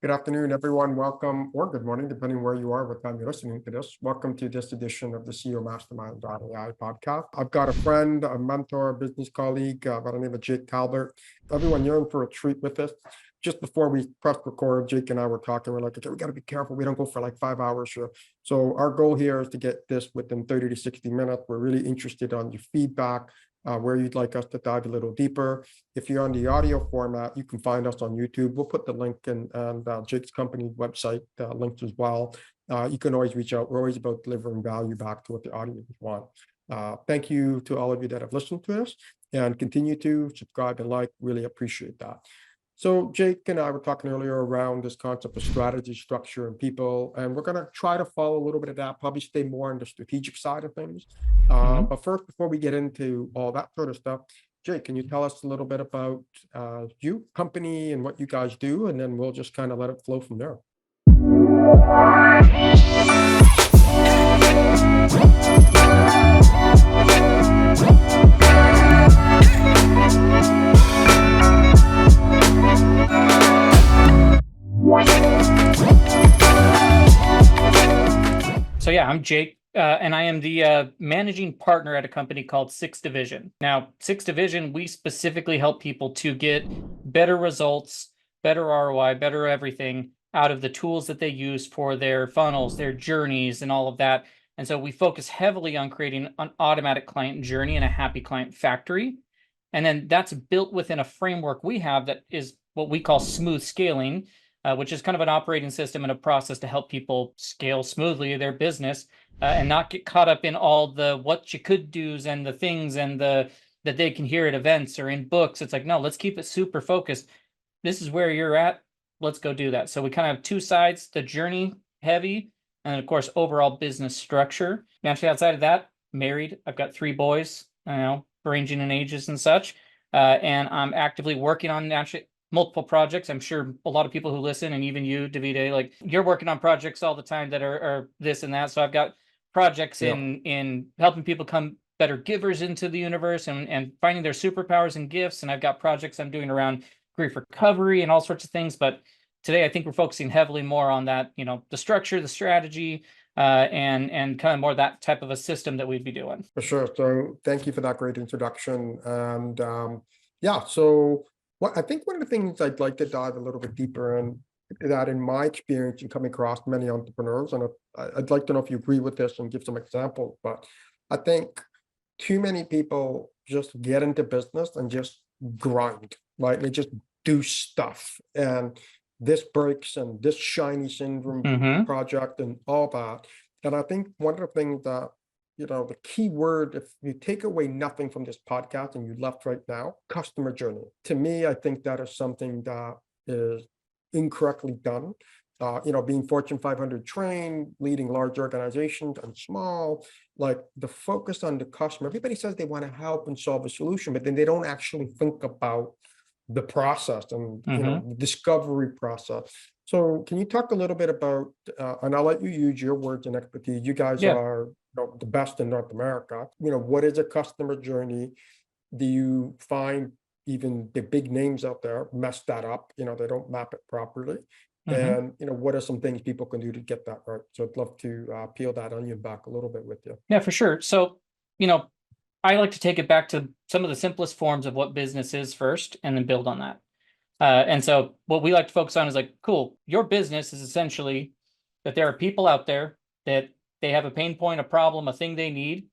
Good afternoon, everyone. Welcome, or good morning, depending where you are, what time you're listening to this. Welcome to this edition of the CEO MasterMind AI podcast. I've got a friend, a mentor, a business colleague by the name of Jake Talbert. Everyone, you're in for a treat with this. Just before we pressed record, Jake and I were talking. We're like, okay, we got to be careful. We don't go for like 5 hours here. So our goal here is to get this within 30 to 60 minutes. We're really interested on your feedback. Where you'd like us to dive a little deeper. If you're on the audio format, you can find us on YouTube. We'll put the link in and Jake's company website linked as well. You can always reach out. We're always about delivering value back to what the audience want. Thank you to all of you that have listened to us and continue to subscribe and like. Really appreciate that. So Jake and I were talking earlier around this concept of strategy, structure, and people, and we're going to try to follow a little bit of that, probably stay more on the strategic side of things. But first, before we get into all that sort of stuff, Jake, can you tell us a little bit about you, company, and what you guys do, and then we'll just kind of let it flow from there. So yeah, I'm Jake, and I am the managing partner at a company called Six Division. Now, Six Division, we specifically help people to get better results, better ROI, better everything out of the tools that they use for their funnels, their journeys, and all of that. And so we focus heavily on creating an automatic client journey and a happy client factory. And then that's built within a framework we have that is what we call smooth scaling, which is kind of an operating system and a process to help people scale smoothly their business and not get caught up in all the what you could do's and the things and that they can hear at events or in books. It's like, no, let's keep it super focused. This is where you're at. Let's go do that. So we kind of have two sides, the journey heavy, and of course, overall business structure. Naturally, outside of that, married. I've got 3 boys, ranging in ages and such. And I'm actively working on naturally multiple projects. I'm sure a lot of people who listen, and even you, Davide, like you're working on projects all the time that are this and that. So I've got projects in helping people become better givers into the universe and finding their superpowers and gifts. And I've got projects I'm doing around grief recovery and all sorts of things. But today, I think we're focusing heavily more on that, the structure, the strategy, and kind of more that type of a system that we'd be doing. For sure. So thank you for that great introduction. And so I think one of the things I'd like to dive a little bit deeper in that in my experience and coming across many entrepreneurs, and I'd like to know if you agree with this and give some examples, but I think too many people just get into business and just grind, right? They just do stuff and this breaks and this shiny syndrome project and all that. And I think one of the things that the key word, if you take away nothing from this podcast and you left right now, customer journey. To me, I think that is something that is incorrectly done. Being Fortune 500 trained, leading large organizations and small, like the focus on the customer. Everybody says they want to help and solve a solution, but then they don't actually think about the process and the discovery process. So can you talk a little bit about, and I'll let you use your words and expertise. You guys are the best in North America. What is a customer journey? Do you find even the big names out there mess that up? They don't map it properly. And, what are some things people can do to get that right? So I'd love to peel that onion back a little bit with you. Yeah, for sure. So, I like to take it back to some of the simplest forms of what business is first and then build on that. And so what we like to focus on is like, cool, your business is essentially that there are people out there that they have a pain point, a problem, a thing they need,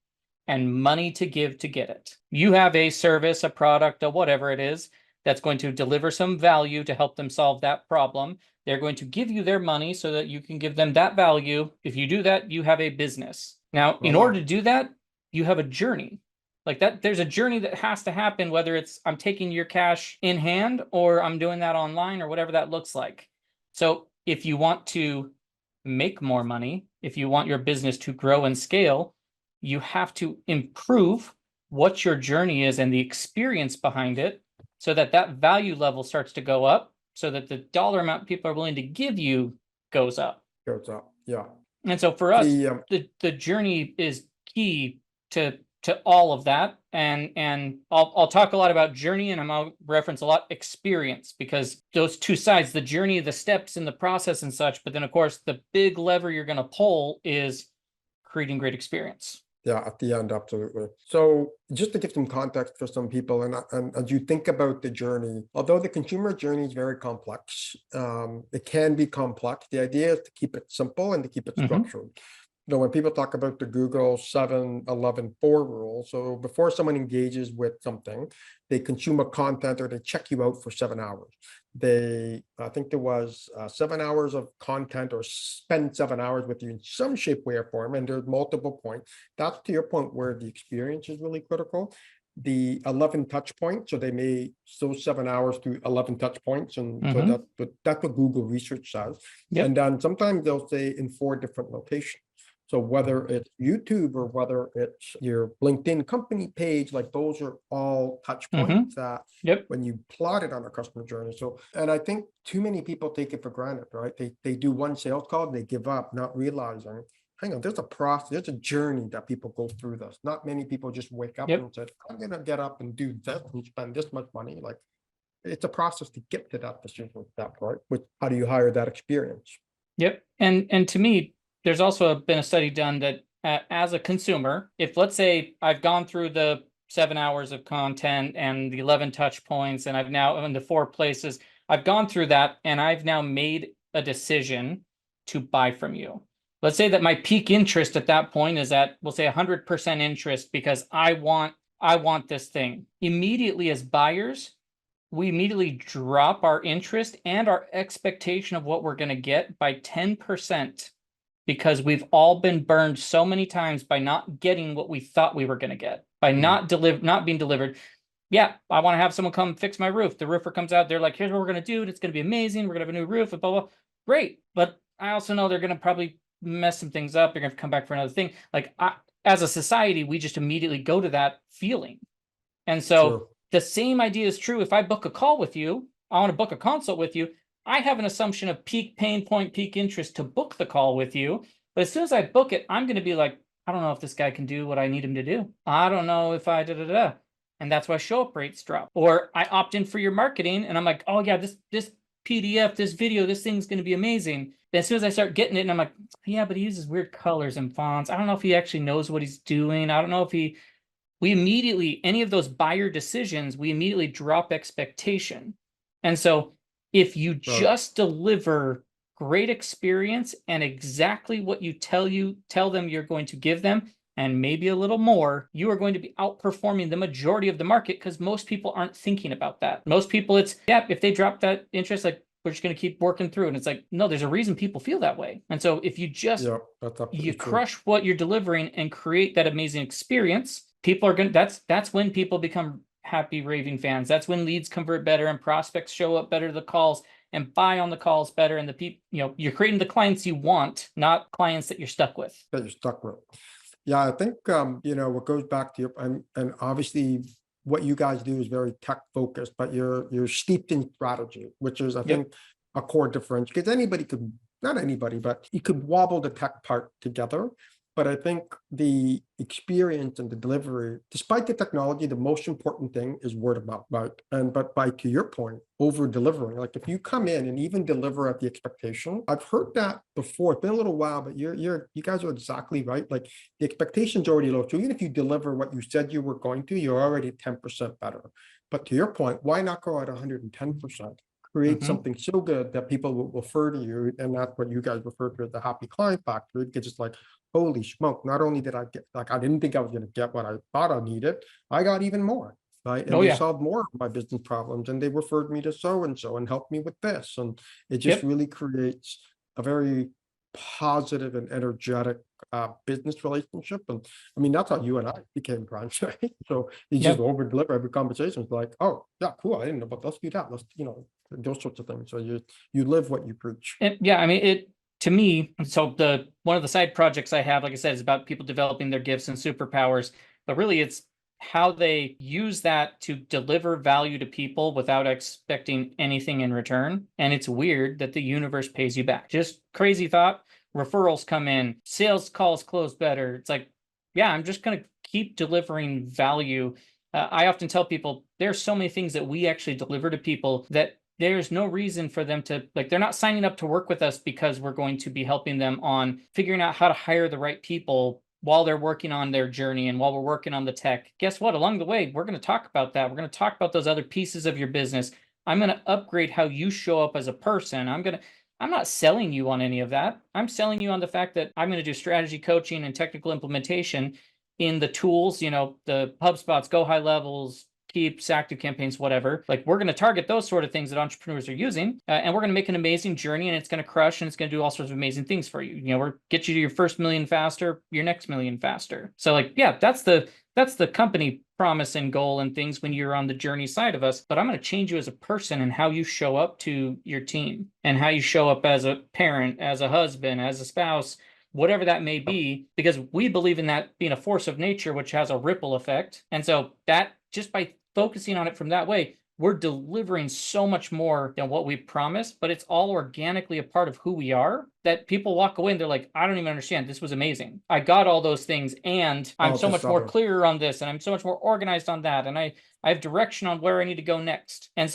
and money to give to get it. You have a service, a product, or whatever it is that's going to deliver some value to help them solve that problem. They're going to give you their money so that you can give them that value. If you do that, you have a business. Now, in order to do that, you have a journey. Like that, there's a journey that has to happen, whether it's I'm taking your cash in hand or I'm doing that online or whatever that looks like. So if you want to make more money, if you want your business to grow and scale, you have to improve what your journey is and the experience behind it so that that value level starts to go up so that the dollar amount people are willing to give you goes up. Goes up, yeah. And so for us, the journey is key to to all of that. And I'll talk a lot about journey, and I'll reference a lot experience, because those two sides, the journey, the steps in the process and such, but then of course the big lever you're going to pull is creating great experience. Yeah, at the end, absolutely. So just to give some context for some people, and as you think about the journey, although the consumer journey is very complex, it can be complex. The idea is to keep it simple and to keep it structured. You know, when people talk about the Google 7-11-4 rule, so before someone engages with something, they consume a content or they check you out for 7 hours. I think there was 7 hours of content, or spend 7 hours with you in some shape, way, or form, and there's multiple points. That's, to your point, where the experience is really critical. The 11 touch points, so they may still 7 hours to 11 touch points, and so that's what Google research says. And then sometimes they'll say in 4 different locations. So whether it's YouTube or whether it's your LinkedIn company page, like those are all touch points that when you plot it on a customer journey. So, and I think too many people take it for granted, right? They do one sales call, they give up, not realizing, hang on, there's a process, there's a journey that people go through this. Not many people just wake up and say, I'm going to get up and do this and spend this much money. Like, it's a process to get to that decision step, right? Which, how do you hire that experience? And to me, there's also been a study done that as a consumer, if let's say I've gone through the 7 hours of content and the 11 touch points, and I've now in the 4 places, I've gone through that and I've now made a decision to buy from you. Let's say that my peak interest at that point is at, we'll say 100% interest, because I want this thing. Immediately as buyers, we immediately drop our interest and our expectation of what we're going to get by 10%. Because we've all been burned so many times by not getting what we thought we were going to get, by not being delivered. Yeah, I want to have someone come fix my roof. The roofer comes out, they're like, here's what we're going to do. It's going to be amazing. We're going to have a new roof, blah, blah, blah. Great. But I also know they're going to probably mess some things up. They're going to come back for another thing. Like, as a society, we just immediately go to that feeling. And so the same idea is true. If I book a call with you, I want to book a consult with you, I have an assumption of peak pain point, peak interest to book the call with you. But as soon as I book it, I'm going to be like, I don't know if this guy can do what I need him to do. I don't know if I da-da-da. And that's why show-up rates drop. Or I opt in for your marketing and I'm like, oh yeah, this PDF, this video, this thing's going to be amazing. But as soon as I start getting it and I'm like, yeah, but he uses weird colors and fonts. I don't know if he actually knows what he's doing. I don't know if we immediately, any of those buyer decisions, we immediately drop expectation. And so if you just deliver great experience and exactly what you tell them you're going to give them, and maybe a little more, you are going to be outperforming the majority of the market, because most people aren't thinking about that. Most people, it's, yeah, if they drop that interest, like, we're just going to keep working through. And it's like, no, there's a reason people feel that way. And so if you just, you crush what you're delivering and create that amazing experience, people are going to, that's when people become happy raving fans. That's when leads convert better and prospects show up better to the calls and buy on the calls better. And the people, you're creating the clients you want, not clients that you're stuck with. Yeah, I think, what goes back to your, and obviously what you guys do is very tech focused, but you're steeped in strategy, which is, I think, a core difference, because anybody could, not anybody, but you could wobble the tech part together. But I think the experience and the delivery, despite the technology, the most important thing is word of mouth, right? But to your point, over delivering, like if you come in and even deliver at the expectation, I've heard that before. It's been a little while, but you guys are exactly right. Like the expectation's already low. So even if you deliver what you said you were going to, you're already 10% better. But to your point, why not go at 110%? Create something so good that people will refer to you. And that's what you guys refer to as the happy client factor, because it's like, holy smoke, not only did I get, like, I didn't think I was going to get what I thought I needed, I got even more, right? And they solved more of my business problems, and they referred me to so-and-so and helped me with this. And it just really creates a very positive and energetic business relationship. And I mean, that's how you and I became friends, right? So you just over deliver every conversation. It's like, oh yeah, cool, I didn't know, but let's do that. Let's, those sorts of things. So you live what you preach. And yeah, I mean, to me, so one of the side projects I have, like I said, is about people developing their gifts and superpowers, but really it's how they use that to deliver value to people without expecting anything in return. And it's weird that the universe pays you back. Just crazy thought. Referrals come in, sales calls close better. It's like, yeah, I'm just going to keep delivering value. I often tell people there's so many things that we actually deliver to people that there's no reason for them to, like, they're not signing up to work with us because we're going to be helping them on figuring out how to hire the right people while they're working on their journey and while we're working on the tech. Guess what? Along the way, we're going to talk about that. We're going to talk about those other pieces of your business. I'm going to upgrade how you show up as a person. I'm not selling you on any of that. I'm selling you on the fact that I'm going to do strategy coaching and technical implementation in the tools, the HubSpots, Go High Levels, Keeps, active campaigns, whatever. Like, we're going to target those sort of things that entrepreneurs are using, and we're going to make an amazing journey, and it's going to crush, and it's going to do all sorts of amazing things for you. We're get you to your first million faster, your next million faster. So, like, yeah, that's the company promise and goal and things when you're on the journey side of us. But I'm going to change you as a person and how you show up to your team and how you show up as a parent, as a husband, as a spouse, whatever that may be, because we believe in that being a force of nature, which has a ripple effect. And so that, just by focusing on it from that way, we're delivering so much more than what we promised, but it's all organically a part of who we are, that people walk away and they're like, I don't even understand. This was amazing. I got all those things, and I'm so much more clearer on this, and I'm so much more organized on that, and I have direction on where I need to go next. And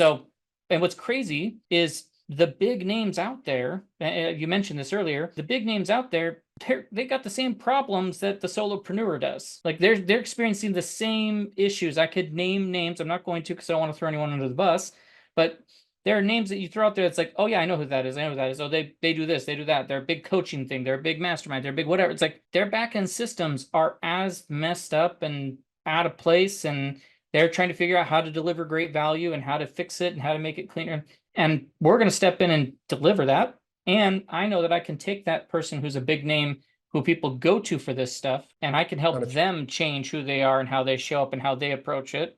what's crazy is the big names out there, you mentioned this earlier, the big names out there, they got the same problems that the solopreneur does. Like, they're experiencing the same issues. I could name names. I'm not going to, because I don't want to throw anyone under the bus, but there are names that you throw out there. It's like, oh yeah, I know who that is. I know who that is. Oh, they do this, they do that. They're a big coaching thing. They're a big mastermind. They're a big whatever. It's like their back-end systems are as messed up and out of place, and they're trying to figure out how to deliver great value and how to fix it and how to make it cleaner. And we're going to step in and deliver that. And I know that I can take that person who's a big name, who people go to for this stuff, and I can help them change who they are and how they show up and how they approach it,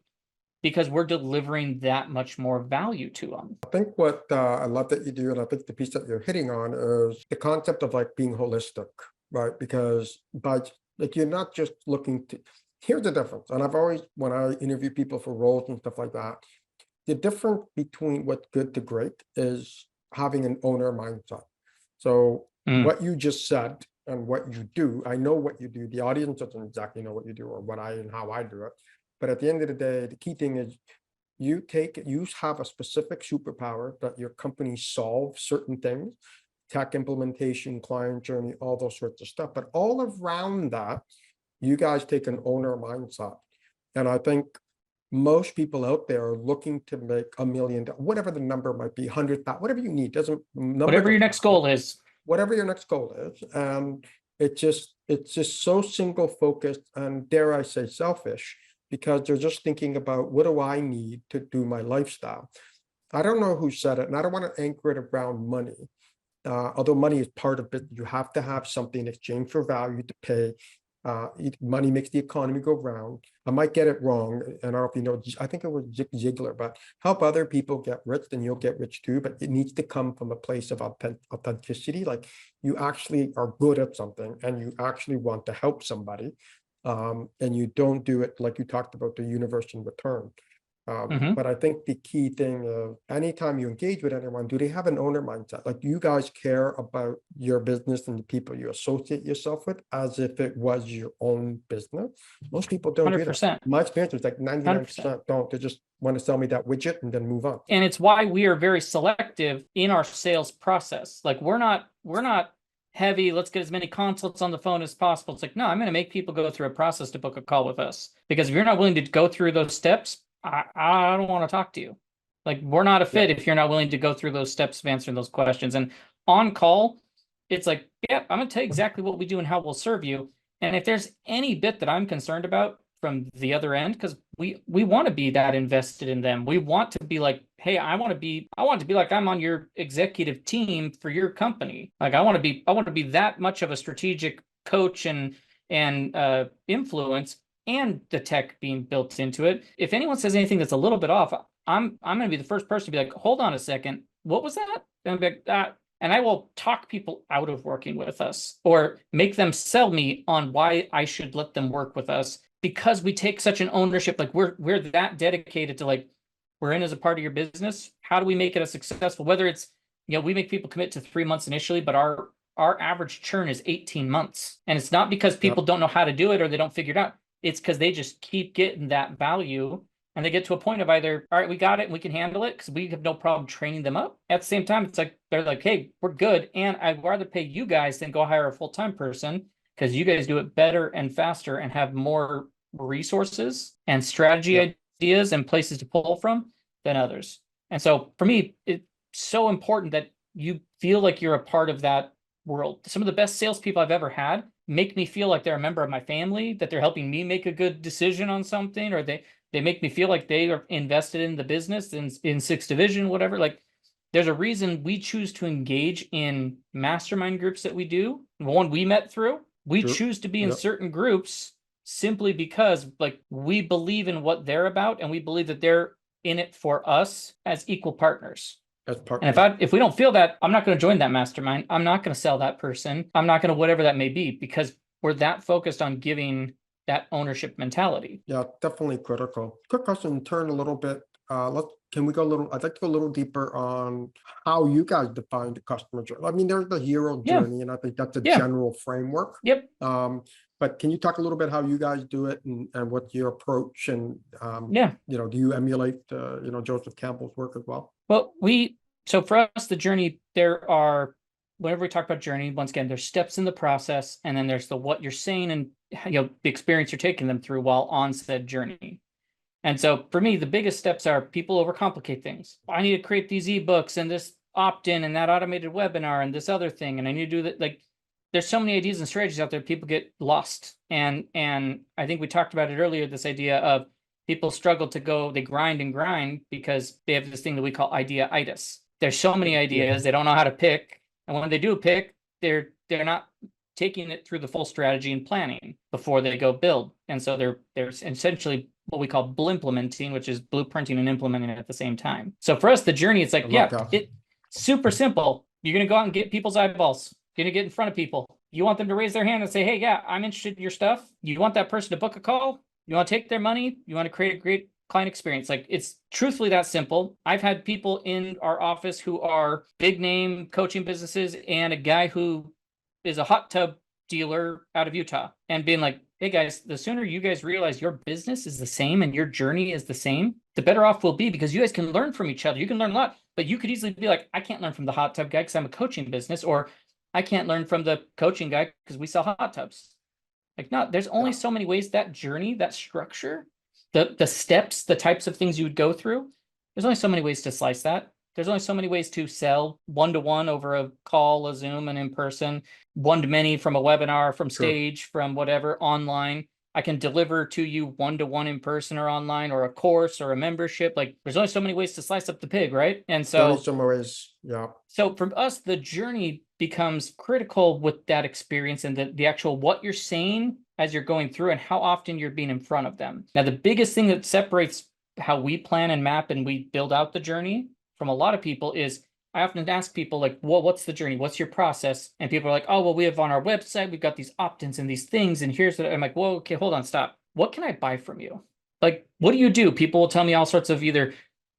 because we're delivering that much more value to them. I think what I love that you do, and I think the piece that you're hitting on, is the concept of, like, being holistic, right? Because you're not just looking to, here's the difference. And I've always, when I interview people for roles and stuff like that, the difference between what's good to great is having an owner mindset. So what you just said and what you do, I know what you do. The audience doesn't exactly know what you do or what I and how I do it. But at the end of the day, the key thing is you have a specific superpower that your company solves certain things, tech implementation, client journey, all those sorts of stuff. But all around that, you guys take an owner mindset. And I think most people out there are looking to make $1 million, whatever the number might be, 100,000, whatever you need. Whatever your next goal is. Whatever your next goal is. And it's just so single focused and, dare I say, selfish, because they're just thinking about, what do I need to do my lifestyle? I don't know who said it, and I don't want to anchor it around money. Although money is part of it, you have to have something in exchange for value to pay. Money makes the economy go round. I might get it wrong, and I don't know if you know, I think it was Zig Ziglar, but help other people get rich, then you'll get rich too. But it needs to come from a place of authenticity. Like, you actually are good at something and you actually want to help somebody, and you don't do it like you talked about, the universe in return. But I think the key thing is, anytime you engage with anyone, do they have an owner mindset? Like, you guys care about your business and the people you associate yourself with as if it was your own business. Most people don't 100%. do that. My experience is like 99% don't. They just want to sell me that widget and then move on. And it's why we are very selective in our sales process. Like, we're not heavy, let's get as many consults on the phone as possible. It's like, no, I'm going to make people go through a process to book a call with us. Because if you're not willing to go through those steps, I don't want to talk to you. Like, we're not a fit if you're not willing to go through those steps of answering those questions. And on call, it's like, yeah, I'm going to tell you exactly what we do and how we'll serve you. And if there's any bit that I'm concerned about from the other end, because we want to be that invested in them. We want to be like, hey, I want to be like I'm on your executive team for your company. Like, I want to be that much of a strategic coach and influence, and the tech being built into it. If anyone says anything that's a little bit off, I'm going to be the first person to be like, hold on a second, what was that? And I'll be like, that. And I will talk people out of working with us, or make them sell me on why I should let them work with us, because we take such an ownership. Like, we're that dedicated to, like, we're in as a part of your business. How do we make it a successful? Whether it's, we make people commit to 3 months initially, but our average churn is 18 months. And it's not because people don't know how to do it or they don't figure it out. it's because they just keep getting that value. And they get to a point of either, all right, we got it and we can handle it because we have no problem training them up. At the same time, it's like, they're like, hey, we're good. And I'd rather pay you guys than go hire a full-time person because you guys do it better and faster and have more resources and strategy ideas and places to pull from than others. And so for me, it's so important that you feel like you're a part of that world. Some of the best salespeople I've ever had make me feel like they're a member of my family, that they're helping me make a good decision on something, or they make me feel like they are invested in the business in sixth division, whatever. Like, there's a reason we choose to engage in mastermind groups that we do. The one we met through, we choose to be in certain groups simply because, like, we believe in what they're about and we believe that they're in it for us as equal partners. And if we don't feel that, I'm not going to join that mastermind. I'm not going to sell that person. I'm not going to whatever that may be, because we're that focused on giving that ownership mentality. Yeah, definitely critical. Quick question, turn a little bit. Can we go a little, I'd like to go a little deeper on how you guys define the customer journey. I mean, there's the hero journey, and I think that's a general framework. But can you talk a little bit how you guys do it and what's your approach? And, do you emulate, Joseph Campbell's work as well? Well, so for us, the journey, whenever we talk about journey, once again, there's steps in the process, and then there's what you're saying and the experience you're taking them through while on said journey. And so for me, the biggest steps are people overcomplicate things. I need to create these ebooks and this opt-in and that automated webinar and this other thing, and I need to do that. Like, there's so many ideas and strategies out there, people get lost. And I think we talked about it earlier, this idea of people struggle they grind and grind because they have this thing that we call idea-itis. There's so many ideas, they don't know how to pick. And when they do pick, they're not taking it through the full strategy and planning before they go build. And so there's essentially what we call blimplementing, which is blueprinting and implementing at the same time. So for us, the journey, it's like, it's super simple. You're going to go out and get people's eyeballs. You're going to get in front of people. You want them to raise their hand and say, hey, yeah, I'm interested in your stuff. You want that person to book a call. You want to take their money. You want to create a great client experience. Like, it's truthfully that simple. I've had people in our office who are big name coaching businesses and a guy who is a hot tub dealer out of Utah, and being like, hey guys, the sooner you guys realize your business is the same and your journey is the same, the better off we'll be, because you guys can learn from each other. You can learn a lot, but you could easily be like, I can't learn from the hot tub guy because I'm a coaching business, or I can't learn from the coaching guy because we sell hot tubs. Like, no, there's only so many ways. That journey, that structure, the steps, the types of things you would go through, there's only so many ways to slice that. There's only so many ways to sell one-to-one over a call, a Zoom, and in person, one-to-many from a webinar, from stage, from whatever, online. I can deliver to you one-to-one in person or online, or a course or a membership. Like, there's only so many ways to slice up the pig, right? And so some ways, so for us, the journey becomes critical with that experience and the actual what you're saying as you're going through and how often you're being in front of them. Now, the biggest thing that separates how we plan and map and we build out the journey from a lot of people is, I often ask people, like, well, what's the journey? What's your process? And people are like, oh, well, we have on our website, we've got these opt-ins and these things, and here's what I'm like, whoa, okay, hold on, stop. What can I buy from you? Like, what do you do? People will tell me all sorts of, either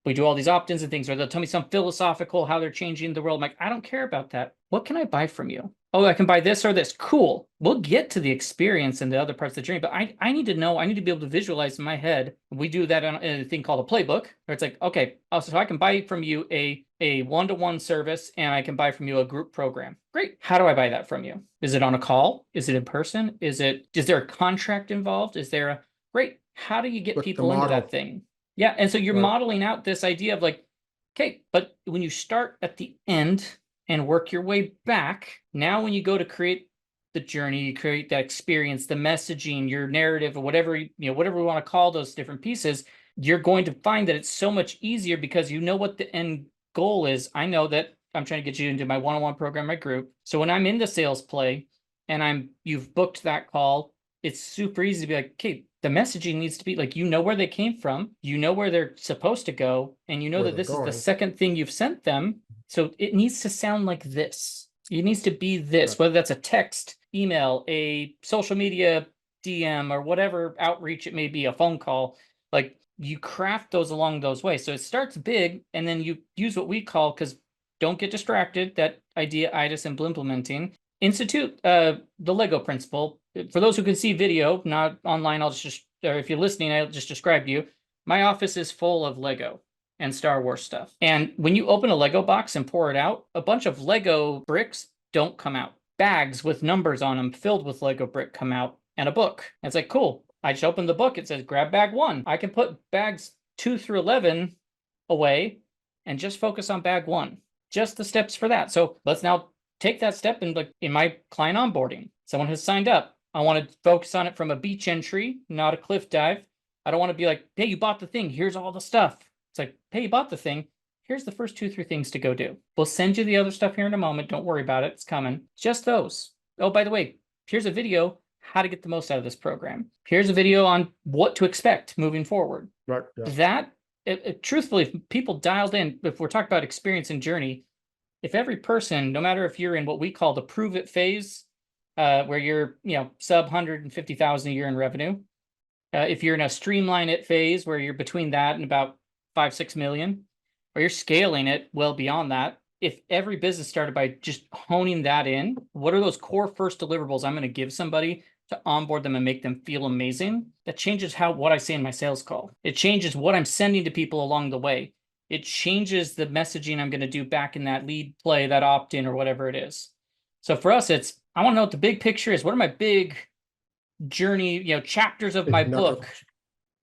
we do all these opt-ins and things, or they'll tell me some philosophical, how they're changing the world. I'm like, I don't care about that. What can I buy from you? Oh, I can buy this or this. Cool. We'll get to the experience and the other parts of the journey, but I need to know, I need to be able to visualize in my head. We do that in a thing called a playbook, where it's like, okay, so I can buy from you a one-to-one service, and I can buy from you a group program. Great. How do I buy that from you? Is it on a call? Is it in person? Is there a contract involved? Is there a, great. How do you get people into that thing? Yeah. And so you're modeling out this idea of like, okay, but when you start at the end and work your way back, now when you go to create the journey, you create that experience, the messaging, your narrative, or whatever, whatever we want to call those different pieces, you're going to find that it's so much easier because you know what the end goal is. I know that I'm trying to get you into my one-on-one program, my group. So when I'm in the sales play and you've booked that call, it's super easy to be like, okay, the messaging needs to be like, where they came from, where they're supposed to go, and that this is the second thing you've sent them. So it needs to sound like this. It needs to be this, whether that's a text, email, a social media DM, or whatever outreach it may be, a phone call. Like, you craft those along those ways. So it starts big, and then you use what we call, because don't get distracted, that idea-itis and implementing. Institute the Lego principle. for those who can see video, not online, or if you're listening, I'll just describe to you. My office is full of Lego and Star Wars stuff. And when you open a Lego box and pour it out, a bunch of Lego bricks don't come out. Bags with numbers on them filled with Lego brick come out, and a book. And it's like, cool. I just opened the book. It says grab bag 1. I can put bags 2 through 11 away and just focus on bag 1. Just the steps for that. So let's now take that step in my client onboarding. Someone has signed up. I want to focus on it from a beach entry, not a cliff dive. I don't want to be like, hey, you bought the thing. Here's all the stuff. It's like, hey, you bought the thing. Here's the first 2-3 things to go do. We'll send you the other stuff here in a moment. Don't worry about it. It's coming. Just those. Oh, by the way, here's a video how to get the most out of this program. Here's a video on what to expect moving forward. Right. Yeah. Truthfully, if people dialed in, if we're talking about experience and journey, if every person, no matter if you're in what we call the prove it phase, where you're, sub 150,000 a year in revenue, if you're in a streamline it phase where you're between that and about 5-6 million, or you're scaling it well beyond that, if every business started by just honing that in, what are those core first deliverables I'm going to give somebody to onboard them and make them feel amazing? That changes what I say in my sales call. It changes what I'm sending to people along the way. It changes the messaging I'm going to do back in that lead play, that opt-in, or whatever it is. So for us, I want to know what the big picture is. What are my big journey, chapters of my book?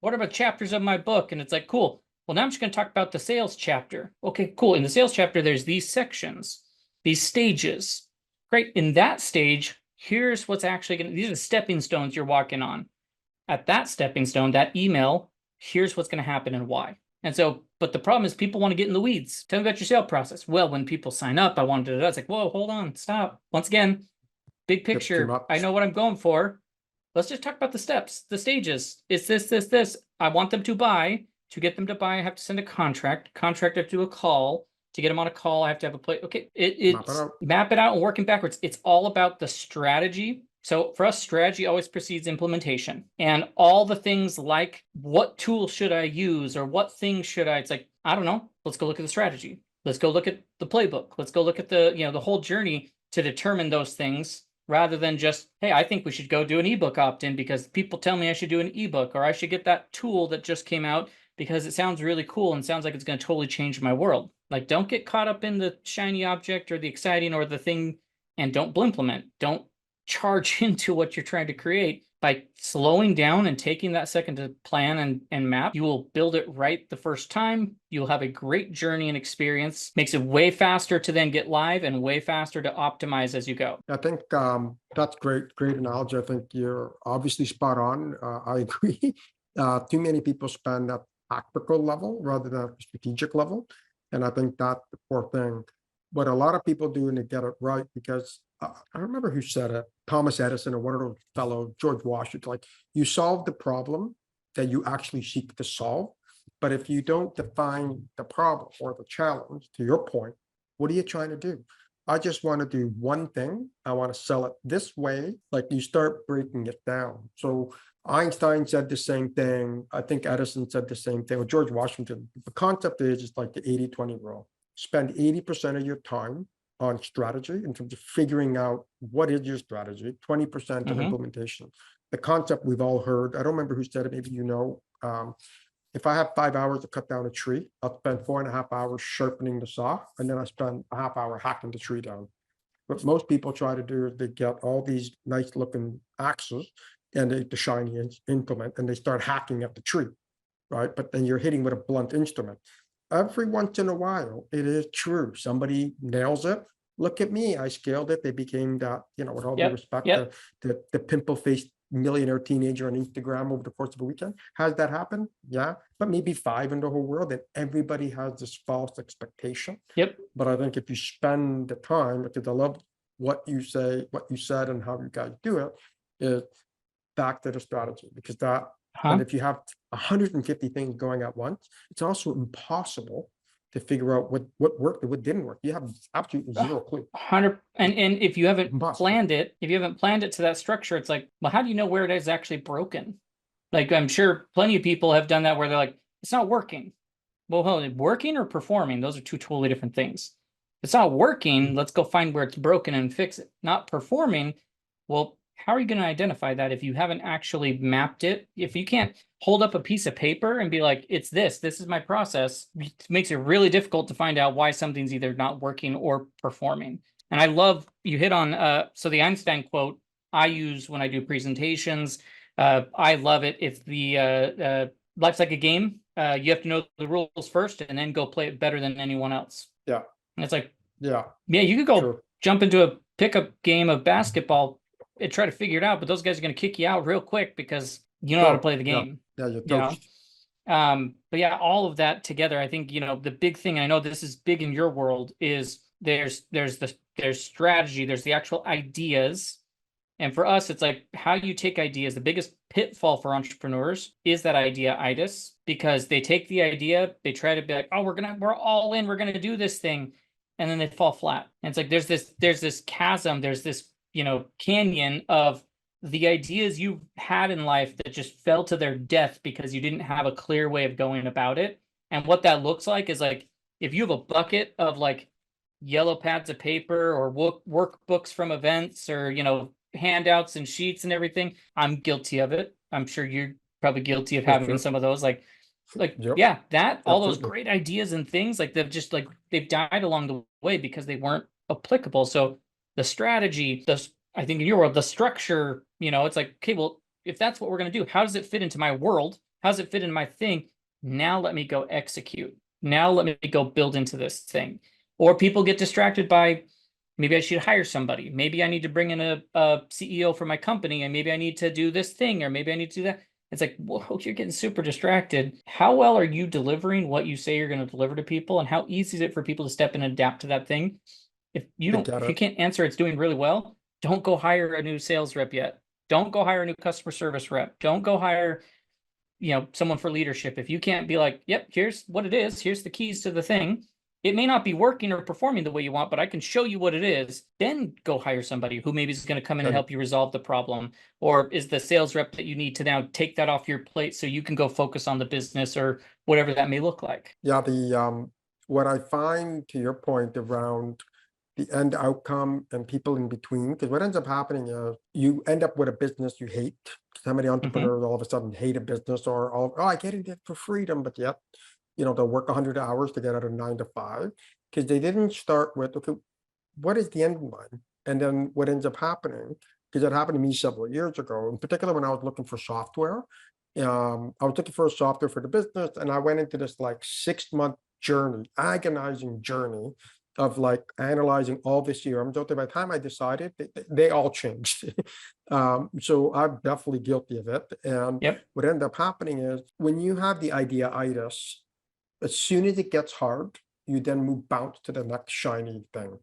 What are the chapters of my book? And it's like, cool. Well, now I'm just going to talk about the sales chapter. Okay, cool. In the sales chapter, there's these sections, these stages. Great. In that stage, here's what's actually these are the stepping stones you're walking on. At that stepping stone, that email, here's what's going to happen and why. And so, but the problem is people want to get in the weeds. Tell me about your sales process. Well, when people sign up, I want to do that. It's like, whoa, hold on, stop. Once again, big picture. I know what I'm going for. Let's just talk about the steps, the stages. It's this. I want them to buy. To get them to buy, I have to send a contract. I have to do a call. To get them on a call, I have to have a play. Okay, map it out and working backwards. It's all about the strategy. So for us, strategy always precedes implementation. And all the things like what tool should I use or what things should it's like, I don't know. Let's go look at the strategy. Let's go look at the playbook. Let's go look at the whole journey to determine those things, rather than just, hey, I think we should go do an ebook opt-in because people tell me I should do an ebook, or I should get that tool that just came out because it sounds really cool and sounds like it's going to totally change my world. Like, don't get caught up in the shiny object or the exciting or the thing, and don't implement. Don't charge into what you're trying to create. By slowing down and taking that second to plan and map, you will build it right the first time. You'll have a great journey and experience. Makes it way faster to then get live and way faster to optimize as you go. I think that's great analogy. I think you're obviously spot on. I agree. Too many people spend at tactical level rather than at the strategic level. And I think that's the core thing. What a lot of people do, and they get it right, because I remember who said it, Thomas Edison or one of those fellow, George Washington, like, you solve the problem that you actually seek to solve. But if you don't define the problem or the challenge, to your point, what are you trying to do? I just want to do one thing. I want to sell it this way. Like, you start breaking it down. So Einstein said the same thing. I think Edison said the same thing, or George Washington. The concept is just like the 80-20 rule. Spend 80% of your time on strategy in terms of figuring out what is your strategy, 20% on implementation. The concept we've all heard, I don't remember who said it, maybe if I have 5 hours to cut down a tree, I'll spend 4.5 hours sharpening the saw, and then I spend a half hour hacking the tree down. What most people try to do is they get all these nice looking axes and the shiny implement, and they start hacking at the tree, right? But then you're hitting with a blunt instrument. Every once in a while, it is true. Somebody nails it. Look at me. I scaled it. They became that, with all due respect, the pimple-faced millionaire teenager on Instagram over the course of a weekend. Has that happened? Yeah. But maybe 5 in the whole world. And everybody has this false expectation. But I think if you spend the time, because I love what you say, what you said, and how you guys do it, is back to the strategy. Because and if you have 150 things going at once, it's also impossible to figure out what worked and what didn't work. You have absolutely zero clue. 100. And if you haven't planned it, to that structure, it's like, well, how do you know where it is actually broken? Like, I'm sure plenty of people have done that where they're like, it's not working. Well, hold on, working or performing? Those are two totally different things. It's not working. Let's go find where it's broken and fix it. Not performing. Well, how are you going to identify that if you haven't actually mapped it? If you can't hold up a piece of paper and be like, it's this is my process, it makes it really difficult to find out why something's either not working or performing. And I love you hit on, so the Einstein quote I use when I do presentations. I love it. If the life's like a game, you have to know the rules first and then go play it better than anyone else. Yeah. And it's like, Yeah. yeah, you could go True. jump into a pickup game of basketball and try to figure it out, but those guys are going to kick you out real quick because you know how to play the game. Yeah, you're You know? toast. But yeah, all of that together, I think, the big thing, I know this is big in your world, is there's strategy, there's the actual ideas. And for us, it's like how you take ideas. The biggest pitfall for entrepreneurs is that idea-itis, because they take the idea, they try to be like, oh, we're all in, we're gonna do this thing, and then they fall flat. And it's like there's this chasm, there's this canyon of the ideas you had in life that just fell to their death because you didn't have a clear way of going about it. And what that looks like is like if you have a bucket of like yellow pads of paper or workbooks from events or handouts and sheets and everything. I'm guilty of it. I'm sure you're probably guilty of having some of those. Like Yep. yeah, that all those Absolutely. great ideas and things, like they've died along the way because they weren't applicable. So the strategy, I think in your world, the structure, it's like, okay, well, if that's what we're going to do, how does it fit into my world? How does it fit in my thing? Now let me go execute. Now let me go build into this thing. Or people get distracted by, maybe I should hire somebody. Maybe I need to bring in a CEO for my company, and maybe I need to do this thing, or maybe I need to do that. It's like, whoa, you're getting super distracted. How well are you delivering what you say you're going to deliver to people? And how easy is it for people to step in and adapt to that thing? If you can't answer it's doing really well, don't go hire a new sales rep yet. Don't go hire a new customer service rep. Don't go hire, someone for leadership. If you can't be like, yep, here's what it is, here's the keys to the thing. It may not be working or performing the way you want, but I can show you what it is. Then go hire somebody who maybe is going to come in and help you resolve the problem, or is the sales rep that you need to now take that off your plate so you can go focus on the business or whatever that may look like. Yeah, what I find, to your point around the end outcome and people in between, because what ends up happening is you end up with a business you hate. How many entrepreneurs all of a sudden hate a business, or I get it for freedom, but yet they'll work 100 hours to get out of 9 to 5 because they didn't start with, okay, what is the end in mind? And then what ends up happening, because it happened to me several years ago, in particular when I was looking for software. I was looking for a software for the business, and I went into this like 6-month journey, agonizing journey of like analyzing all this year. I'm joking, by the time I decided, they all changed. So I'm definitely guilty of it. And what ended up happening is when you have the idea-itis, as soon as it gets hard, you then bounce to the next shiny thing.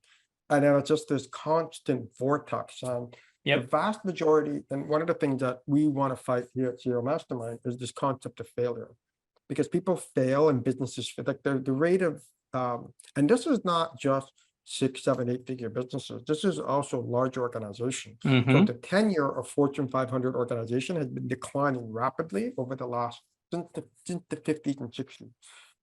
And then it's just this constant vortex. And the vast majority, and one of the things that we want to fight here at CEO MasterMind is this concept of failure. Because people fail and businesses fail. Like the rate of, and this is not just 6, 7, 8-figure businesses. This is also large organizations. So the tenure of Fortune 500 organization has been declining rapidly over the last, since the 50s and 60s.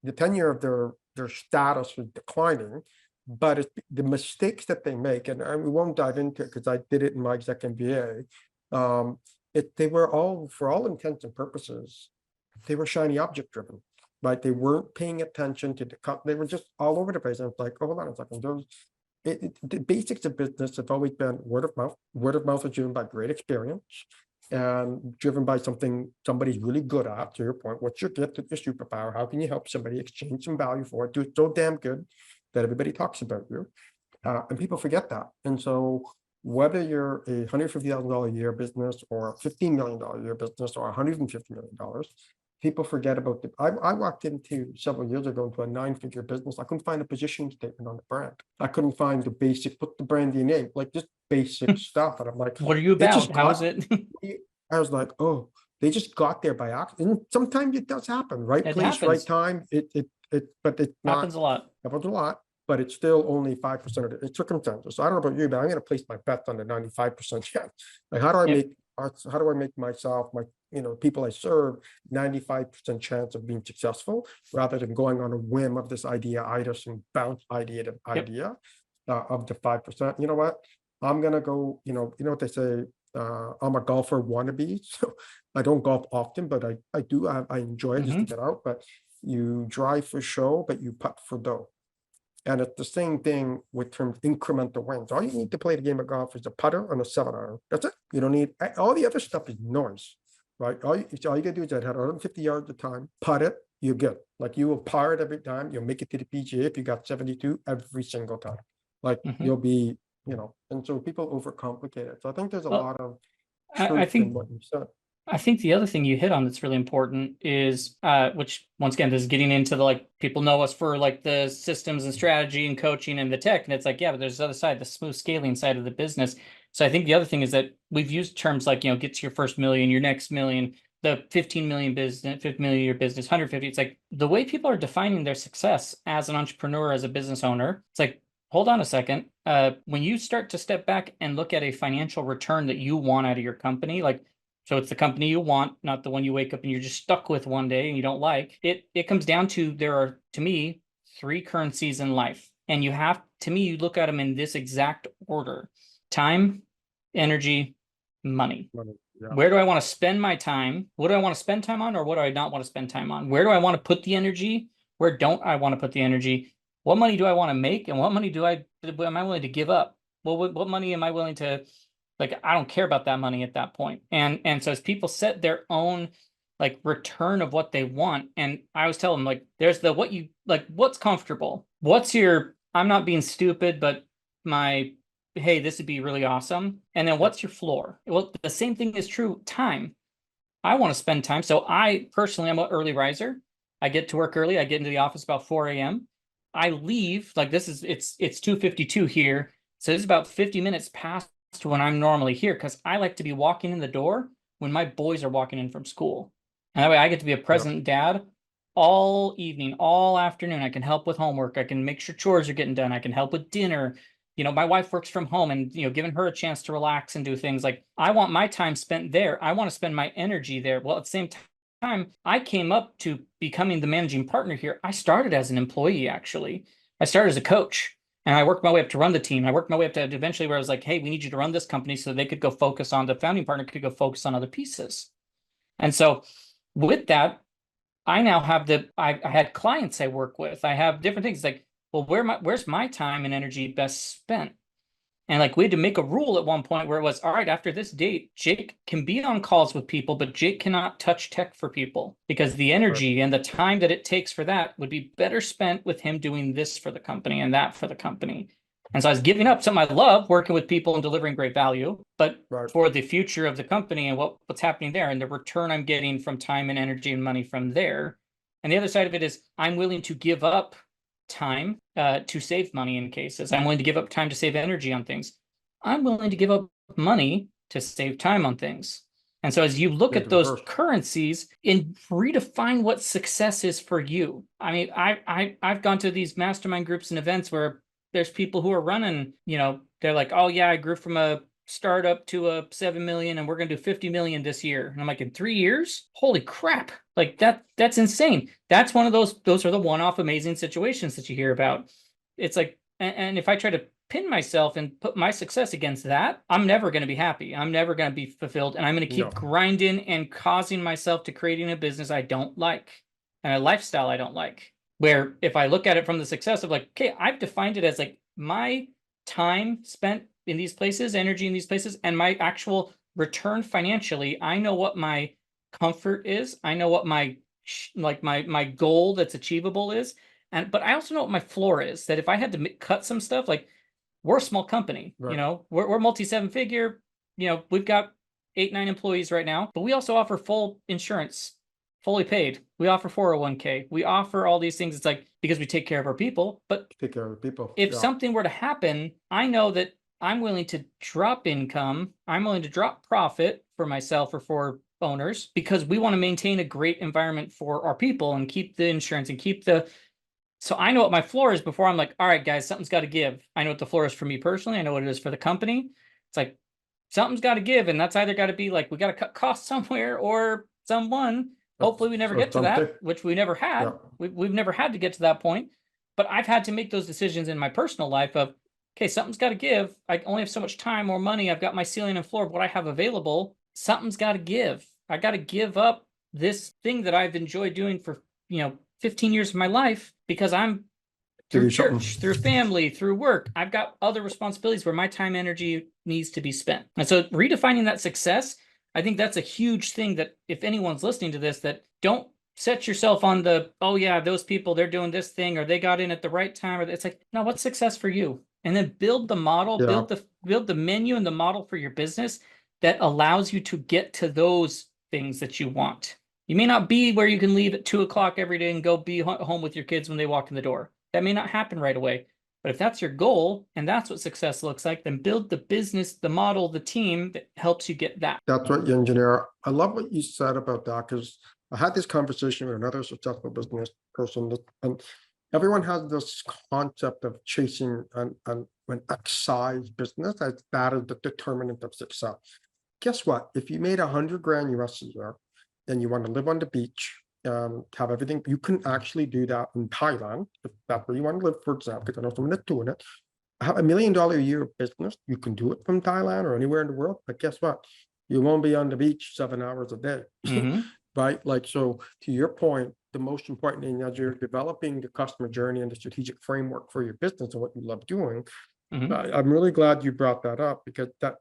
The tenure of their status was declining, but it's the mistakes that they make, and we won't dive into it because I did it in my exec MBA. They were all, for all intents and purposes, they were shiny object driven, right? They weren't paying attention to they were just all over the place. And it's like, oh, hold on a second. The basics of business have always been word of mouth. Word of mouth is driven by great experience and driven by something somebody's really good at. To your point, what's your gift, your superpower? How can you help somebody exchange some value for it? Do it so damn good that everybody talks about you. And people forget that. And so whether you're a $150,000 a year business or a $15 million a year business or $150 million, people forget about I walked into several years ago into a 9-figure business. I couldn't find a position statement on the brand. I couldn't find the basic, put the brand DNA, like just basic stuff. And I'm like, what are you about? How is it? I was like, oh, they just got there by accident. And sometimes it does happen, right place, right time. But it happens a lot. Happens a lot. But it's still only 5% of it's circumstances. So I don't know about you, but I'm going to place my bets on the 95% chance. Like, how do I make myself, my people I serve, 95% chance of being successful, rather than going on a whim of this idea-itis and bounce idea to idea of the 5%. You know what? I'm gonna go. You know what they say. I'm a golfer wannabe, so I don't golf often, but I enjoy it just to get out. But you drive for show, but you putt for dough. And it's the same thing with terms of incremental wins. All you need to play the game of golf is a putter and a 7-iron. That's it. You don't need all the other stuff is noise, right? All you gotta do is hit 150 yards a time, putt it, you're good. Like you will par it every time. You'll make it to the PGA if you got 72 every single time. Like you'll be, and so people overcomplicate it. So I think there's a lot of I truth think in what you said. I think the other thing you hit on that's really important is, which once again, this is getting into the, like, people know us for like the systems and strategy and coaching and the tech. And it's like, yeah, but there's the other side, the smooth scaling side of the business. So I think the other thing is that we've used terms like, get to your first million, your next million, the 15 million business, 50 million year business, 150. It's like the way people are defining their success as an entrepreneur, as a business owner. It's like, hold on a second. When you start to step back and look at a financial return that you want out of your company, like, so it's the company you want, not the one you wake up and you're just stuck with one day and you don't like. It comes down to, there are, to me, 3 currencies in life. And you have, to me, you look at them in this exact order: time, energy, money. Yeah. Where do I want to spend my time? What do I want to spend time on, or what do I not want to spend time on? Where do I want to put the energy? Where don't I want to put the energy? What money do I want to make? And what money am I willing to give up? Well, what money am I willing to, like, I don't care about that money at that point. And so as people set their own like return of what they want, and I always tell them, like, there's the what you like, what's comfortable, what's your, I'm not being stupid, but my, hey, this would be really awesome. And then what's your floor? Well, the same thing is true. Time. I want to spend time. So I personally, I'm an early riser. I get to work early. I get into the office about 4 a.m. I leave, like, this is, it's 2:52 here. So it's about 50 minutes past to when I'm normally here, because I like to be walking in the door when my boys are walking in from school. And that way I get to be a present dad all evening, all afternoon. I can help with homework. I can make sure chores are getting done. I can help with dinner. My wife works from home, and, giving her a chance to relax and do things. Like, I want my time spent there. I want to spend my energy there. Well, at the same time, I came up to becoming the managing partner here. I started as an employee, actually. I started as a coach. And I worked my way up to run the team. I worked my way up to eventually where I was like, hey, we need you to run this company, so they could go focus on, the founding partner could go focus on other pieces. And so with that, I now have I had clients I work with. I have different things like, well, where's my time and energy best spent? And like, we had to make a rule at one point where it was, all right, after this date, Jake can be on calls with people, but Jake cannot touch tech for people, because the energy and the time that it takes for that would be better spent with him doing this for the company and that for the company. And so I was giving up something I love, working with people and delivering great value, but for the future of the company and what's happening there and the return I'm getting from time and energy and money from there. And the other side of it is, I'm willing to give up time to save money in cases. I'm willing to give up time to save energy on things. I'm willing to give up money to save time on things. And so as you look at those currencies and redefine what success is for you. I mean, I've gone to these mastermind groups and events where there's people who are running, they're like, oh yeah, I grew from a startup to a 7 million and we're going to do 50 million this year. And I'm like, in 3 years? Holy crap. Like that's insane. That's one of those are the one-off amazing situations that you hear about. It's like, and if I try to pin myself and put my success against that, I'm never going to be happy. I'm never going to be fulfilled. And I'm going to keep grinding and causing myself to creating a business I don't like and a lifestyle I don't like. Where if I look at it from the success of like, okay, I've defined it as like my time spent in these places, energy in these places, and my actual return financially, I know what my comfort is. I know what my goal that's achievable is. But I also know what my floor is, that if I had to cut some stuff, like, we're a small company, we're multi-7 figure, we've got 8-9 employees right now, but we also offer full insurance, fully paid. We offer 401k. We offer all these things. It's like, because we take care of our people, but take care of people. If something were to happen, I know that I'm willing to drop income. I'm willing to drop profit for myself or for owners, because we want to maintain a great environment for our people and keep the insurance and keep the, so I know what my floor is before I'm like, all right, guys, something's got to give. I know what the floor is for me personally. I know what it is for the company. It's like, something's got to give. And that's either got to be like, we got to cut costs somewhere, or someone, hopefully we never get to that, which we never had. We've never had to get to that point, but I've had to make those decisions in my personal life of, okay, something's got to give. I only have so much time or money. I've got my ceiling and floor of what I have available. Something's got to give. I got to give up this thing that I've enjoyed doing for, 15 years of my life because I'm through church, through family, through work. I've got other responsibilities where my time, energy needs to be spent. And so redefining that success, I think that's a huge thing that if anyone's listening to this, that don't set yourself on the, oh yeah, those people, they're doing this thing, or they got in at the right time, or it's like, no, what's success for you? And then build the model, Yeah. build the menu and the model for your business that allows you to get to those things that you want. You may not be where you can leave at 2 o'clock every day and go be home with your kids when they walk in the door. That may not happen right away. But if that's your goal and that's what success looks like, then build the business, the model, the team that helps you get that. That's what you engineer. I love what you said about that, because I had this conversation with another successful business person, and everyone has this concept of chasing an X size business as that is the determinant of success. Guess what? If you made 100 grand US a year and you want to live on the beach, have everything, you can actually do that in Thailand, if that's where you want to live, for example, because I know someone that's doing it. Have $1 million a year of business, you can do it from Thailand or anywhere in the world, but guess what? You won't be on the beach 7 hours a day, right? Like, so to your point, the most important thing as you're developing the customer journey and the strategic framework for your business and what you love doing, I'm really glad you brought that up, because that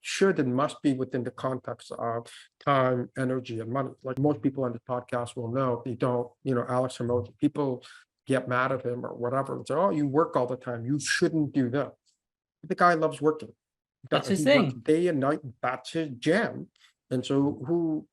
should and must be within the context of time, energy, and money. Like most people on the podcast will know, if you don't, Alex Hermosi, people get mad at him or whatever and say, oh, you work all the time, you shouldn't do that. The guy loves working. That's his He thing. works day and night, that's his jam. And so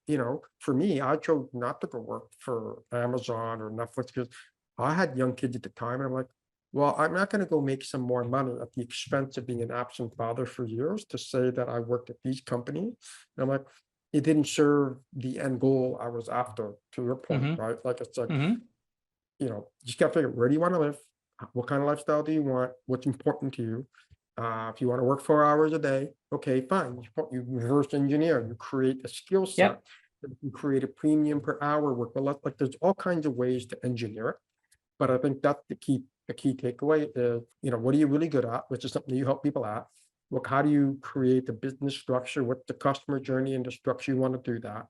for me, I chose not to go work for Amazon or Netflix because I had young kids at the time, and I'm like, well, I'm not going to go make some more money at the expense of being an absent father for years to say that I worked at these companies. And I'm like, it didn't serve the end goal I was after, to your point, right? Like, it's like, you just got to figure, where do you want to live? What kind of lifestyle do you want? What's important to you? If you want to work 4 hours a day, okay, fine. You reverse engineer, you create a skill set. You create a premium per hour work. But like, there's all kinds of ways to engineer it. But I think that's the key takeaway is, what are you really good at, which is something you help people at. Look, how do you create the business structure? What's the customer journey and the structure you want to do that?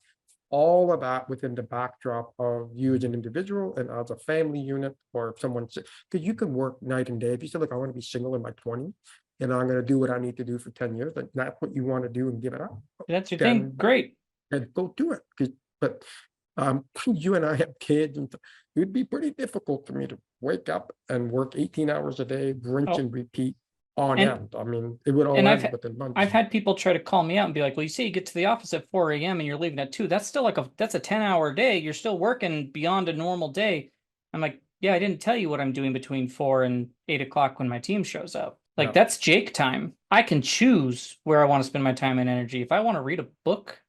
All of that within the backdrop of you as an individual and as a family unit, or if someone, because you can work night and day. If you say, look, I want to be single in my 20s and I'm going to do what I need to do for 10 years, like that's what you want to do and give it up. That's your thing. Great. And go do it. But you and I have kids, and it would be pretty difficult for me to wake up and work 18 hours a day, rinse and repeat on end. I mean, it would all end within months. I've had people try to call me out and be like, well, you say you get to the office at 4 a.m. and you're leaving at 2. That's still that's a 10-hour day. You're still working beyond a normal day. I'm like, yeah, I didn't tell you what I'm doing between 4 and 8 o'clock when my team shows up. Like, that's Jake time. I can choose where I want to spend my time and energy. If I want to read a book,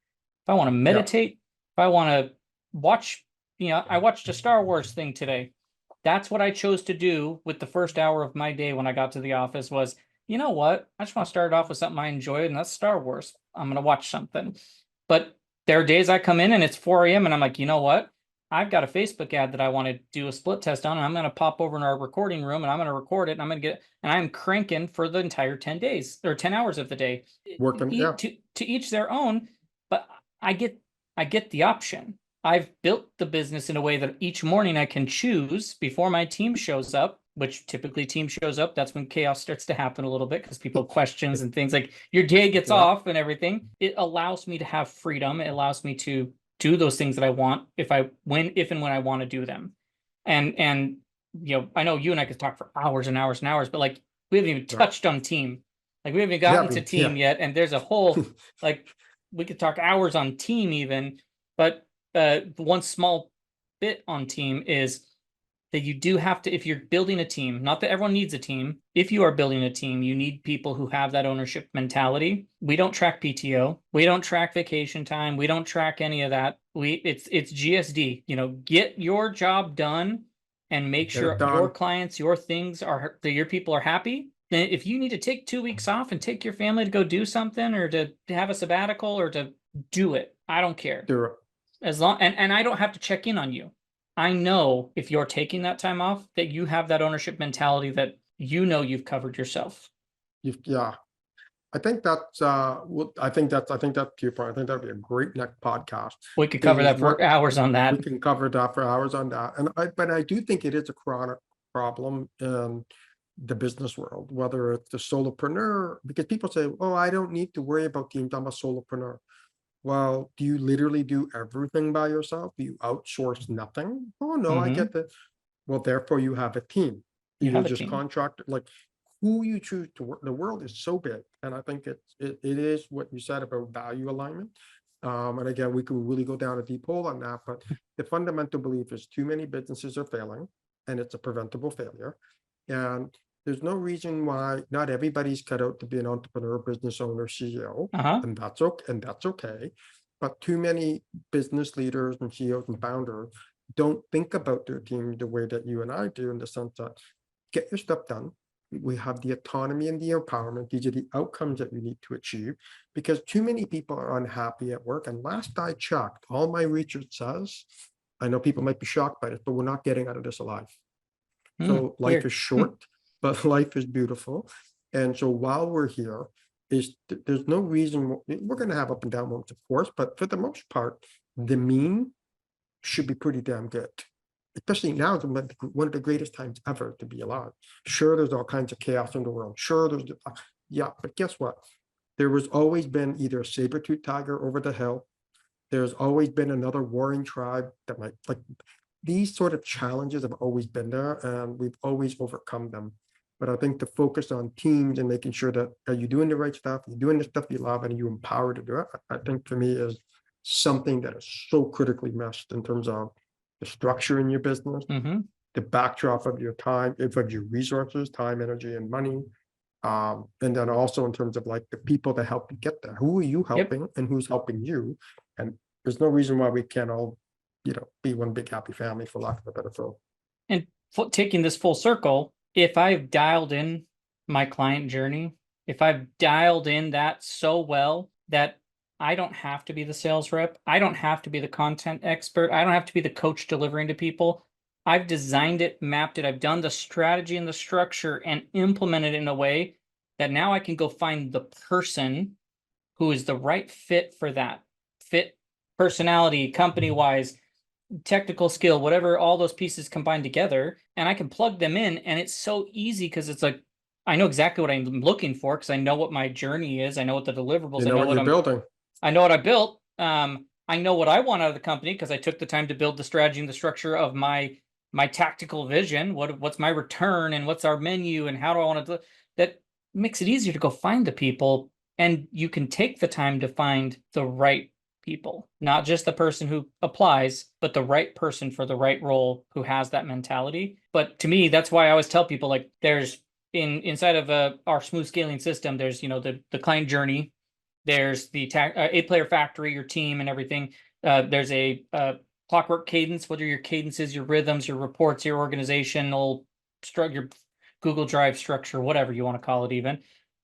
if I want to meditate, if I want to watch, I watched a Star Wars thing today. That's what I chose to do with the first hour of my day when I got to the office was, you know what? I just want to start off with something I enjoyed, and that's Star Wars. I'm going to watch something. But there are days I come in and it's 4 a.m. and I'm like, you know what? I've got a Facebook ad that I want to do a split test on, and I'm going to pop over in our recording room and I'm going to record it, and I'm going to and I'm cranking for the entire 10 days or 10 hours of the day. Working, to each their own, but I get the option. I've built the business in a way that each morning I can choose before my team shows up, which typically team shows up. That's when chaos starts to happen a little bit because people have questions and things like your day gets off and everything. It allows me to have freedom. It allows me to do those things that I want if and when I want to do them. And I know you and I could talk for hours and hours and hours, but like we haven't even touched on team. Like we haven't gotten to team yet. And there's a whole like we could talk hours on team even, but one small bit on team is that you do have to, if you're building a team, not that everyone needs a team. If you are building a team, you need people who have that ownership mentality. We don't track PTO. We don't track vacation time. We don't track any of that. It's GSD, get your job done and make sure your clients, your things that your people are happy. Then if you need to take 2 weeks off and take your family to go do something or to have a sabbatical or to do it, I don't care. Do it. As long and I don't have to check in on you. I know if you're taking that time off that you have that ownership mentality that you've covered yourself. Yeah. I think that's I think that's to your point. I think that'd be a great next podcast. We could cover that for hours on that. We can cover that for hours on that. But I do think it is a chronic problem in the business world, whether it's the solopreneur, because people say, oh, I don't need to worry about teams, I'm a solopreneur. Well, do you literally do everything by yourself? Do you outsource nothing? Oh no, I get that. Well, therefore you have a team. You Either have a just team. contract, like who you choose to work. The world is so big, and I think it is what you said about value alignment. And again, we could really go down a deep hole on that, but the fundamental belief is too many businesses are failing, and it's a preventable failure. And there's no reason why not everybody's cut out to be an entrepreneur, business owner, CEO, and that's okay. But too many business leaders and CEOs and founders don't think about their team the way that you and I do, in the sense that get your stuff done. We have the autonomy and the empowerment. These are the outcomes that you need to achieve, because too many people are unhappy at work. And last I checked, all my research says, I know people might be shocked by this, but we're not getting out of this alive. So life is short, but life is beautiful. And so while we're here, there's no reason we're going to have up and down moments, of course, but for the most part, the mean should be pretty damn good. Especially now, it's one of the greatest times ever to be alive. Sure, there's all kinds of chaos in the world. Sure, yeah, but guess what? There was always been either a saber-tooth tiger over the hill. There's always been another warring tribe that might, like, these sort of challenges have always been there, and we've always overcome them. But I think the focus on teams and making sure that are you doing the right stuff, you're doing the stuff you love, and you empower to do it, I think for me is something that is so critically missed in terms of the structure in your business, the backdrop of your time, of your resources, time, energy, and money. And then also in terms of like the people that help you get there. Who are you helping and who's helping you? And there's no reason why we can't all, be one big happy family, for lack of a better term. And taking this full circle, if I've dialed in my client journey, if I've dialed in that so well that I don't have to be the sales rep, I don't have to be the content expert, I don't have to be the coach delivering to people. I've designed it, mapped it, I've done the strategy and the structure and implemented it in a way that now I can go find the person who is the right fit for that. Fit, personality, company-wise, technical skill, whatever, all those pieces combined together, and I can plug them in, and it's so easy because it's like I know exactly what I'm looking for because I know what my journey is, I know what the deliverables, You know what you're building. I know what I built. I know what I want out of the company because I took the time to build the strategy and the structure of my tactical vision. What's my return and what's our menu and how do I want to do that? Makes it easier to go find the people, and you can take the time to find the right people, not just the person who applies, but the right person for the right role who has that mentality. But to me, that's why I always tell people, like, there's inside of our smooth scaling system, there's the client journey, there's the 8-player factory, your team and everything. There's a clockwork cadence, whether your cadences, your rhythms, your reports, your organizational structure, your Google Drive structure, whatever you want to call it, even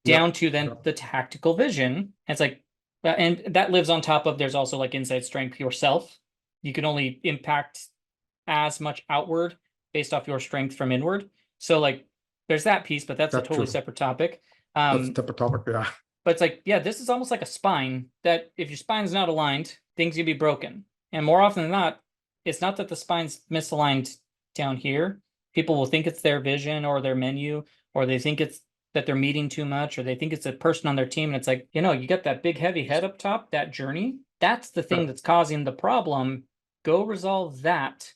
down to then the tactical vision. And it's like, and that lives on top of, there's also like inside strength yourself. You can only impact as much outward based off your strength from inward. So like there's that piece, but that's a totally separate topic. That's a separate topic, yeah. But it's like, yeah, this is almost like a spine that if your spine's not aligned, things can be broken. And more often than not, it's not that the spine's misaligned down here. People will think it's their vision or their menu, or they think it's that they're meeting too much, or they think it's a person on their team. And it's like, you got that big heavy head up top, that journey. That's the thing that's causing the problem. Go resolve that.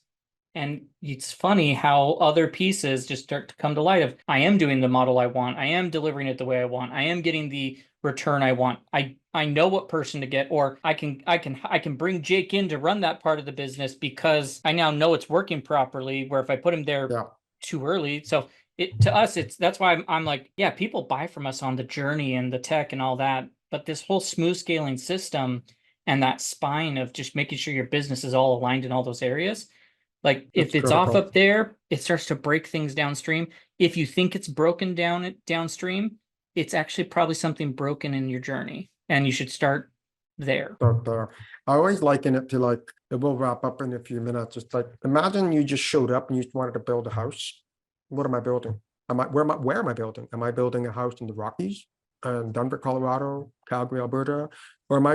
And it's funny how other pieces just start to come to light of, I am doing the model I want. I am delivering it the way I want. I am getting the return I want. I know what person to get, or I can bring Jake in to run that part of the business because I now know it's working properly, where if I put him there too early. So to us, that's why I'm like, yeah, people buy from us on the journey and the tech and all that. But this whole smooth scaling system and that spine of just making sure your business is all aligned in all those areas. Like if it's off up there, it starts to break things downstream. If you think it's broken downstream, it's actually probably something broken in your journey, and you should start there. I always liken it to, like, we'll wrap up in a few minutes. It's like, imagine you just showed up and you just wanted to build a house. What am I building? where am I building? Am I building a house in the Rockies, Denver, Colorado, Calgary, Alberta, or am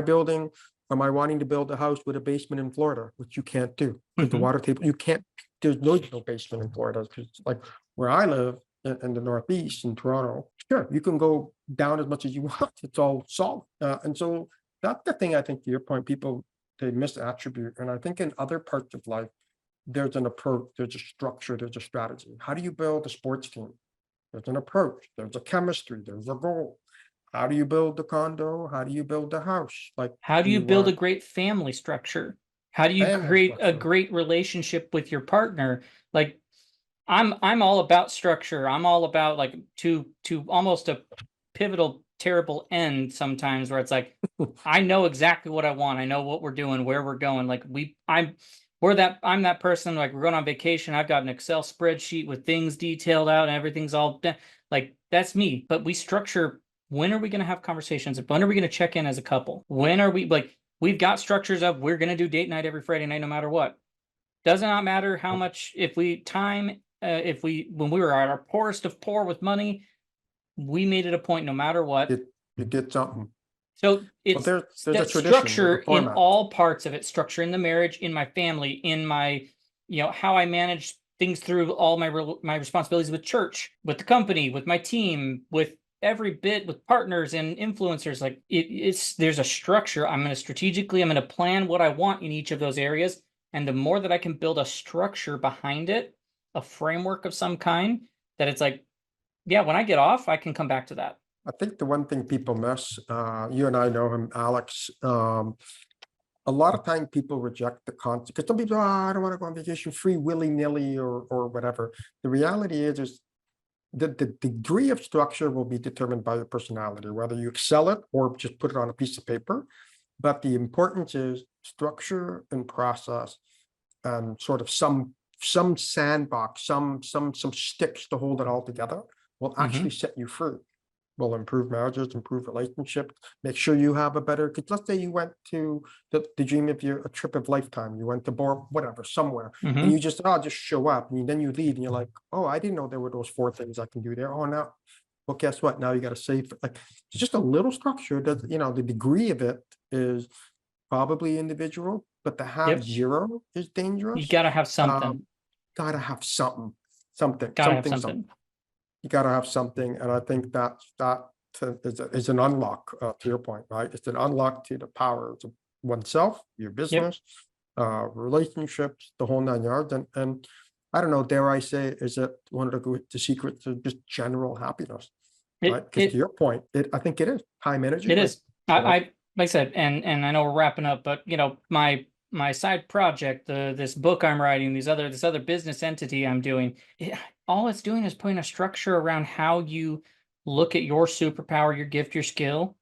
I wanting to build a house with a basement in Florida, which you can't do because the water table, you can't, there's no basement in Florida, because like where I live in the Northeast in Toronto, sure, you can go down as much as you want. It's all salt. And so that's the thing, I think, to your point, people, they misattribute. And I think in other parts of life, there's an approach, there's a structure, there's a strategy. How do you build a sports team? There's an approach, there's a chemistry, there's a goal. How do you build the condo? How do you build the house? Like, How do you build a great family structure? How do you family create a structure? great relationship with your partner? Like, I'm all about structure. I'm all about, like, to almost a pivotal, terrible end sometimes, where it's like, I know exactly what I want. I know what we're doing, where we're going. Like, I'm that person, like, we're going on vacation. I've got an Excel spreadsheet with things detailed out and everything's all like, that's me. But we structure, when are we going to have conversations? When are we going to check in as a couple? When are we, like, we've got structures of, we're going to do date night every Friday night, no matter what. Does not matter how much, if we when we were at our poorest of poor with money, we made it a point, no matter what. You get something. So it's there's a that tradition, structure there's a in format. all parts of it, structure in the marriage, in my family, in my, how I manage things through all my responsibilities with church, with the company, with my team, with every bit, with partners and influencers. Like, there's a structure. I'm going to plan what I want in each of those areas. And the more that I can build a structure behind it, a framework of some kind, that it's like, yeah, when I get off, I can come back to that. I think the one thing people miss, you and I know him, Alex. A lot of time people reject the concept because some people, I don't want to go on vacation free willy-nilly or whatever. The reality is the degree of structure will be determined by your personality, whether you excel it or just put it on a piece of paper. But the importance is structure and process, and sort of some sandbox, some sticks to hold it all together will actually set you free. Will improve marriages, improve relationships, make sure you have a better, because let's say you went to the dream of a trip of lifetime, you went to whatever, somewhere, and you just show up, and then you leave and you're like, oh, I didn't know there were those 4 things I can do there. Oh, now, well, guess what? Now you got to save it. Like, it's just a little structure that, the degree of it is probably individual, but to have zero is dangerous. You got to have something. Gotta have something. You got to have something, and I think that is an unlock, to your point, right? It's an unlock to the power of oneself, your business, relationships, the whole 9 yards. And I don't know, dare I say, is it one of the secrets of just general happiness, right? Because to your point, I think it is time, energy. It is. Like I said, and I know we're wrapping up, but my side project, this book I'm writing, this other business entity I'm doing, all it's doing is putting a structure around how you look at your superpower, your gift, your skill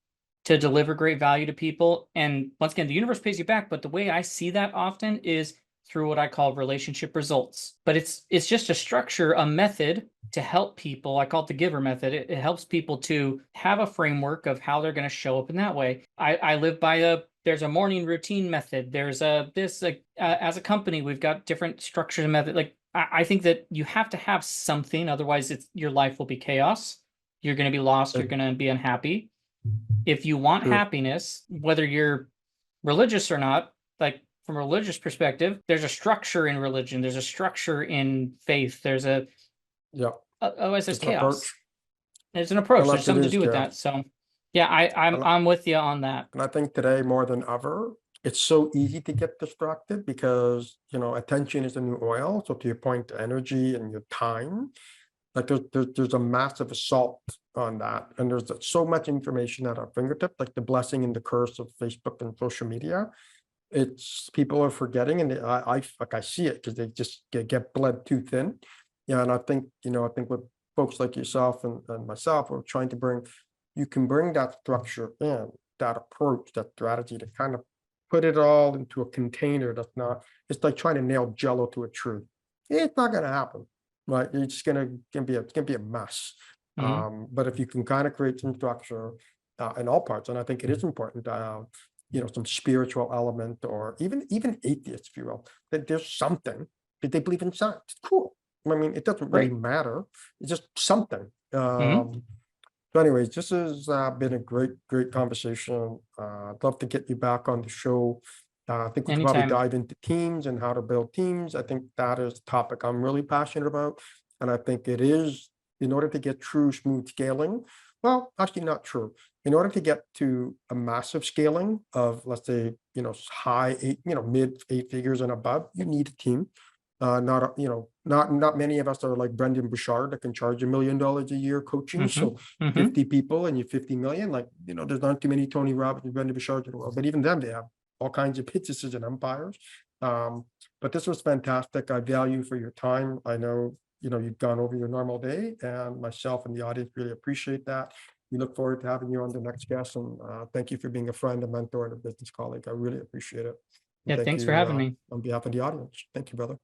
to deliver great value to people. And once again, the universe pays you back. But the way I see that often is through what I call relationship results. But it's just a structure, a method to help people. I call it the giver method. It helps people to have a framework of how they're going to show up in that way. I live by there's a morning routine method. There's as a company, we've got different structures and methods. Like, I think that you have to have something, otherwise your life will be chaos. You're going to be lost. You're going to be unhappy. If you want happiness, whether you're religious or not, like, from a religious perspective, there's a structure in religion. There's a structure in faith. There's otherwise there's chaos. There's an approach. There's something to do with that. So yeah, I'm with you on that. And I think today more than ever, it's so easy to get distracted because, attention is the new oil. So to your point, energy and your time, like there's a massive assault on that. And there's so much information at our fingertips, like the blessing and the curse of Facebook and social media. It's people are forgetting, and I see it because they just get bled too thin. Yeah, and I think with folks like yourself and myself, we're trying to you can bring that structure in, that approach, that strategy to kind of put it all into a container that's not, it's like trying to nail Jello to a tree. It's not going to happen, right? It's just going to be a mess. But if you can kind of create some structure in all parts, and I think it is important to have, some spiritual element, or even atheists, if you will, that there's something that they believe in science. Cool. I mean, it doesn't really Right. matter. It's just something. Mhm. So anyways, this has been a great conversation. I'd love to get you back on the show. I think we could probably Anytime. dive into teams and how to build teams. I think that is a topic I'm really passionate about. And I think it is, in order to get true smooth scaling, well, actually not true. In order to get to a massive scaling of, let's say, high eight, mid eight figures and above, you need a team. Not many of us are like Brendan Bouchard that can charge $1 million a year coaching. Mhm. So Mhm. 50 people and you 50 million, like, there's not too many Tony Robbins and Brendan Bouchards in the world, but even them, they have all kinds of businesses and empires. But this was fantastic. I value for your time. I know, you've gone over your normal day, and myself and the audience really appreciate that. We look forward to having you on the next guest, and thank you for being a friend, a mentor, and a business colleague. I really appreciate it. And Yeah, thank thanks for you having me. on behalf of the audience. Thank you, brother.